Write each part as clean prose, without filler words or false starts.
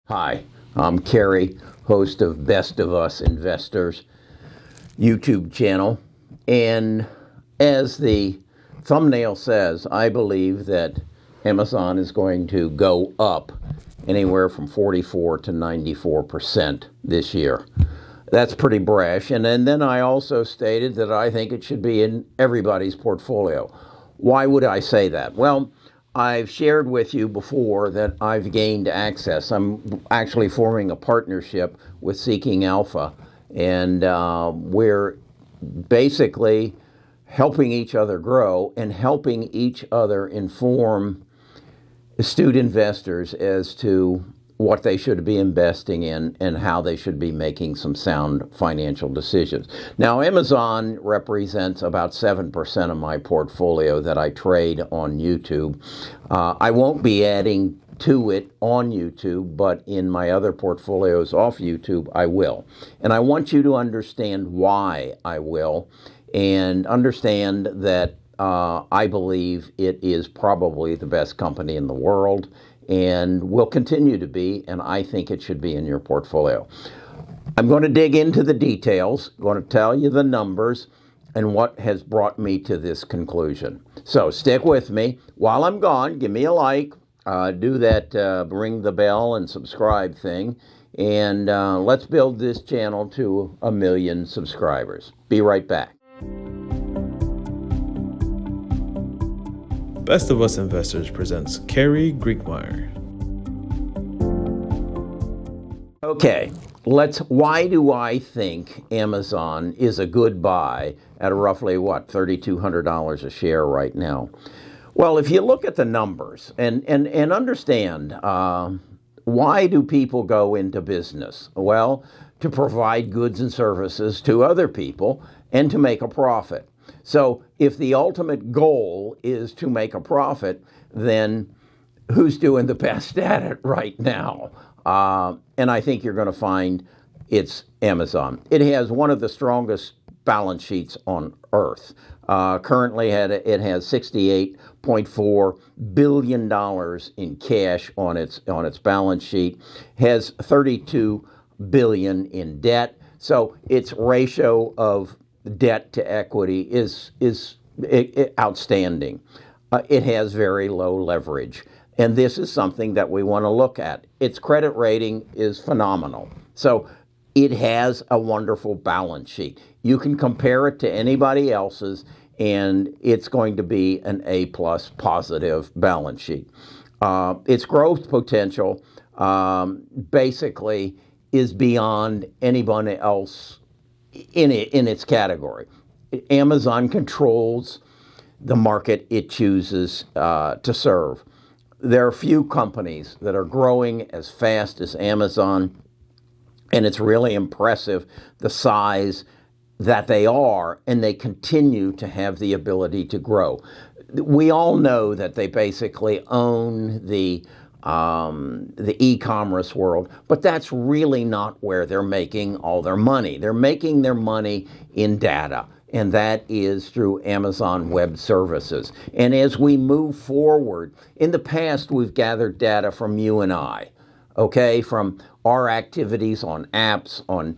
Hi, I'm Kerry, host of Best of Us Investors YouTube channel. And as the thumbnail says, I believe that Amazon is going to go up anywhere from 44 to 94% this year. That's pretty brash. And then I also stated that I think it should be in everybody's portfolio. Why would I say that? Well, I've shared with you before that I've gained access. I'm actually forming a partnership with Seeking Alpha, and we're basically helping each other grow and helping each other inform astute investors as to what they should be investing in and how they should be making some sound financial decisions. Now, Amazon represents about 7% of my portfolio that I trade on YouTube. I won't be adding to it on YouTube, but in my other portfolios off YouTube, I will. And I want you to understand why I will, and understand that I believe it is probably the best company in the world and will continue to be, and I think it should be in your portfolio. I'm going to dig into the details, I'm going to tell you the numbers and what has brought me to this conclusion. So stick with me. While I'm gone, give me a like, do that ring the bell and subscribe thing, and let's build this channel to 1 million subscribers. Be right back. Best of Us Investors presents Kerry Griegmeyer. Okay, why do I think Amazon is a good buy at roughly, $3,200 a share right now? Well, if you look at the numbers and understand, why do people go into business? Well, to provide goods and services to other people and to make a profit. So if the ultimate goal is to make a profit, then who's doing the best at it right now? And I think you're going to find it's Amazon. It has one of the strongest balance sheets on earth. Currently, it has $68.4 billion in cash on its balance sheet, has $32 billion in debt. So its ratio of debt to equity is outstanding. It has very low leverage. And this is something that we want to look at. Its credit rating is phenomenal. So it has a wonderful balance sheet. You can compare it to anybody else's, and it's going to be an A-plus positive balance sheet. Its growth potential basically is beyond anyone else in its category. Amazon controls the market it chooses to serve. There are few companies that are growing as fast as Amazon, and it's really impressive the size that they are, and they continue to have the ability to grow. We all know that they basically own the e-commerce world, but that's really not where they're making all their money. They're making their money in data, and that is through Amazon Web Services. And as we move forward, in the past, we've gathered data from you and I, okay, from our activities on apps, on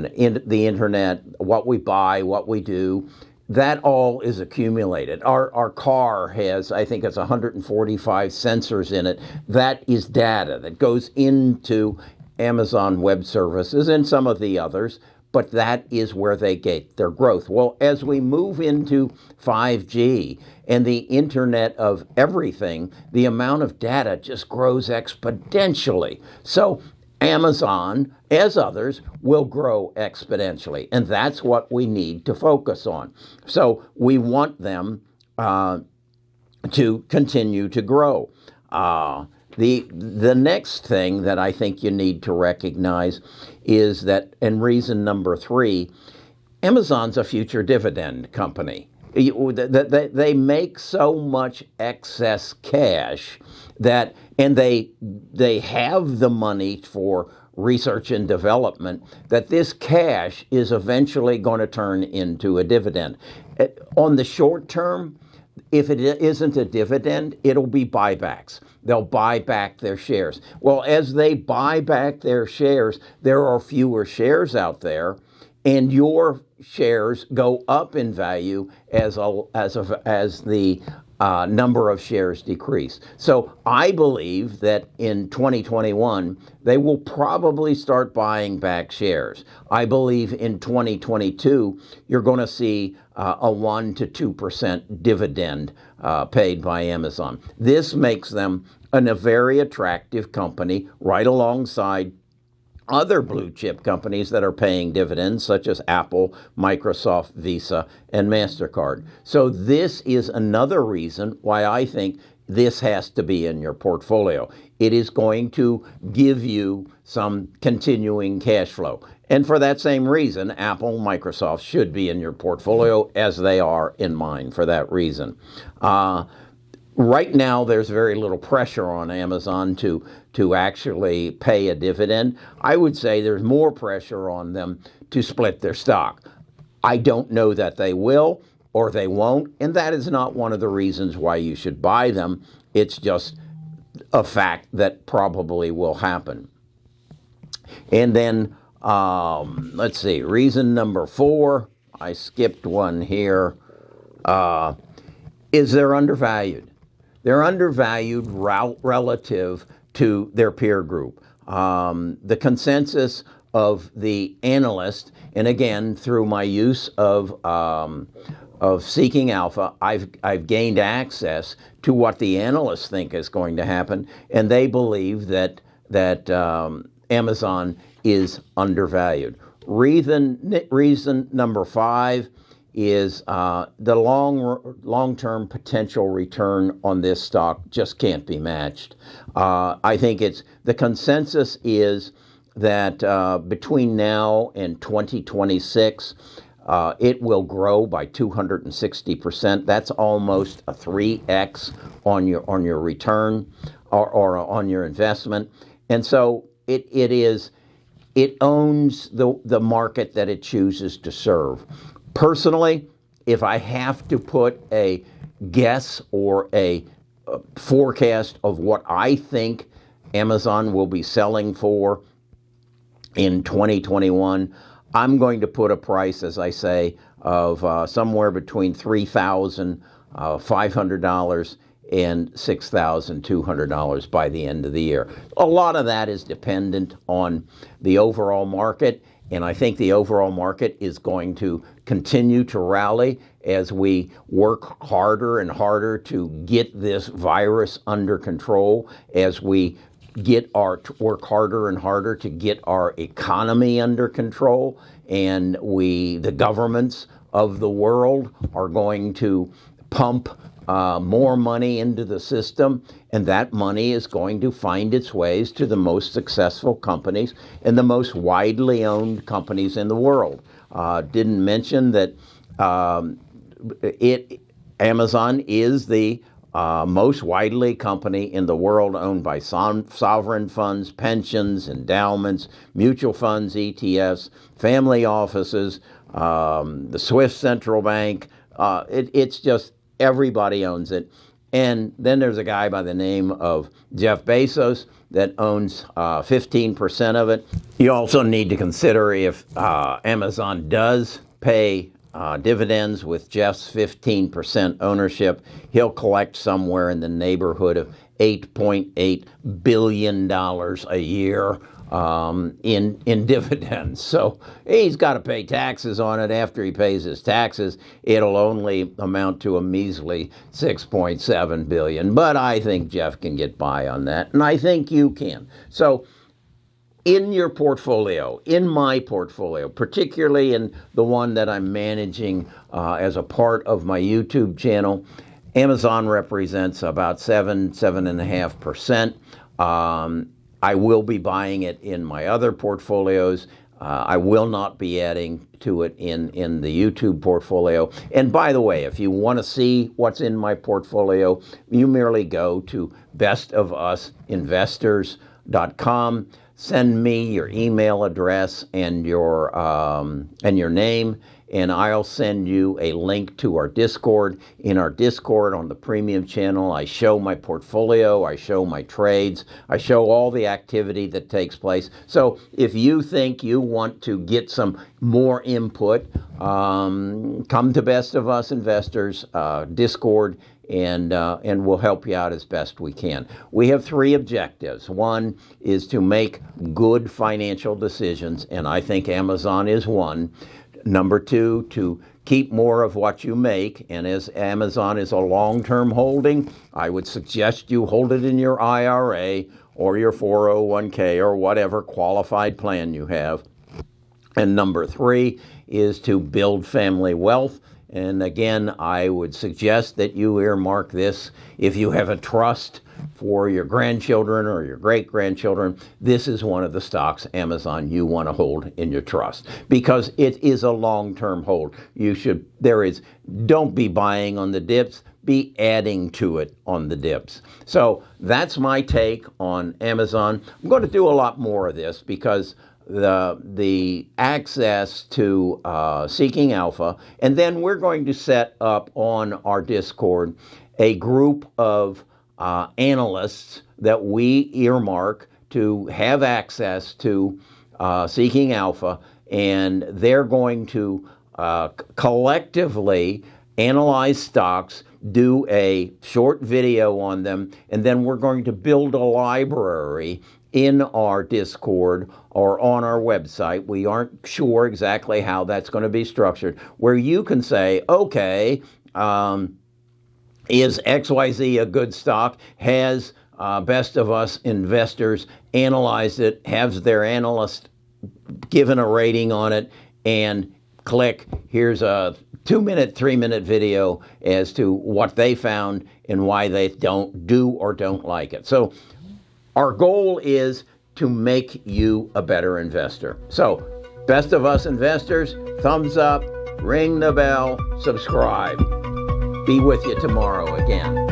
the internet, what we buy, what we do. That all is accumulated. Our car has, I think it's 145 sensors in it. That is data that goes into Amazon Web Services and some of the others, but that is where they get their growth. Well, as we move into 5G and the Internet of Everything, the amount of data just grows exponentially. So Amazon, as others, will grow exponentially, and that's what we need to focus on. So we want them to continue to grow. The next thing that I think you need to recognize is that, and reason number 3, Amazon's a future dividend company. They make so much excess cash that, and they have the money for research and development, that this cash is eventually going to turn into a dividend. On the short term, if it isn't a dividend, it'll be buybacks. They'll buy back their shares. Well, as they buy back their shares, there are fewer shares out there, and your shares go up in value as the number of shares decrease. So I believe that in 2021, they will probably start buying back shares. I believe in 2022, you're going to see a 1 to 2% dividend paid by Amazon. This makes them a very attractive company right alongside other blue chip companies that are paying dividends, such as Apple, Microsoft, Visa, and MasterCard. So this is another reason why I think this has to be in your portfolio. It is going to give you some continuing cash flow. And for that same reason, Apple, Microsoft should be in your portfolio, as they are in mine for that reason. Right now, there's very little pressure on Amazon to actually pay a dividend. I would say there's more pressure on them to split their stock. I don't know that they will or they won't, and that is not one of the reasons why you should buy them. It's just a fact that probably will happen. And then, let's see, reason number 4, I skipped one here, is they're undervalued. They're undervalued relative to their peer group. The consensus of the analyst, and again, through my use of Seeking Alpha, I've gained access to what the analysts think is going to happen, and they believe that Amazon is undervalued. Reason number 5 is the long-term potential return on this stock just can't be matched. I think the consensus is that between now and 2026, it will grow by 260%. That's almost a 3x on your return or on your investment, and so it owns the market that it chooses to serve. Personally, if I have to put a guess or a forecast of what I think Amazon will be selling for in 2021, I'm going to put a price, as I say, of somewhere between $3,500 and $6,200 by the end of the year. A lot of that is dependent on the overall market, and I think the overall market is going to continue to rally as we work harder and harder to get this virus under control, as we work harder and harder to get our economy under control, and the governments of the world are going to pump more money into the system, and that money is going to find its ways to the most successful companies and the most widely owned companies in the world. Didn't mention that Amazon is the most widely company in the world owned by sovereign funds, pensions, endowments, mutual funds, ETFs, family offices, the Swiss central bank. It's just everybody owns it. And then there's a guy by the name of Jeff Bezos that owns 15% of it. You also need to consider if Amazon does pay dividends with Jeff's 15% ownership, he'll collect somewhere in the neighborhood of $8.8 billion a year in dividends. So he's got to pay taxes on it. After he pays his taxes, it'll only amount to a measly $6.7 billion. But I think Jeff can get by on that, and I think you can. So in your portfolio, in my portfolio, particularly in the one that I'm managing as a part of my YouTube channel, Amazon represents about 7.5%. I will be buying it in my other portfolios. I will not be adding to it in the YouTube portfolio. And by the way, if you want to see what's in my portfolio, you merely go to Best of Us Investors investorsbusinessjournal.com. Send me your email address and your name, and I'll send you a link to our Discord. In our Discord on the premium channel, I show my portfolio, I show my trades, I show all the activity that takes place. So if you think you want to get some more input, come to Best of Us Investors Discord, and we'll help you out as best we can. We have 3 objectives. One is to make good financial decisions, and I think Amazon is one. Number 2, to keep more of what you make, and as Amazon is a long-term holding, I would suggest you hold it in your IRA or your 401k or whatever qualified plan you have. And number 3 is to build family wealth. And again, I would suggest that you earmark this. If you have a trust for your grandchildren or your great-grandchildren, this is one of the stocks, Amazon, you want to hold in your trust because it is a long-term hold. Don't be buying on the dips, be adding to it on the dips. So that's my take on Amazon. I'm going to do a lot more of this because the access to Seeking Alpha, and then we're going to set up on our Discord a group of analysts that we earmark to have access to Seeking Alpha, and they're going to collectively analyze stocks, do a short video on them, and then we're going to build a library in our Discord or on our website. We aren't sure exactly how that's going to be structured, where you can say, okay, is XYZ a good stock? Has Best of Us Investors analyzed it? Has their analyst given a rating on it? And click, here's a 2-minute, 3-minute video as to what they found and why they don't like it. So our goal is to make you a better investor. So, Best of Us Investors, thumbs up, ring the bell, subscribe. Be with you tomorrow again.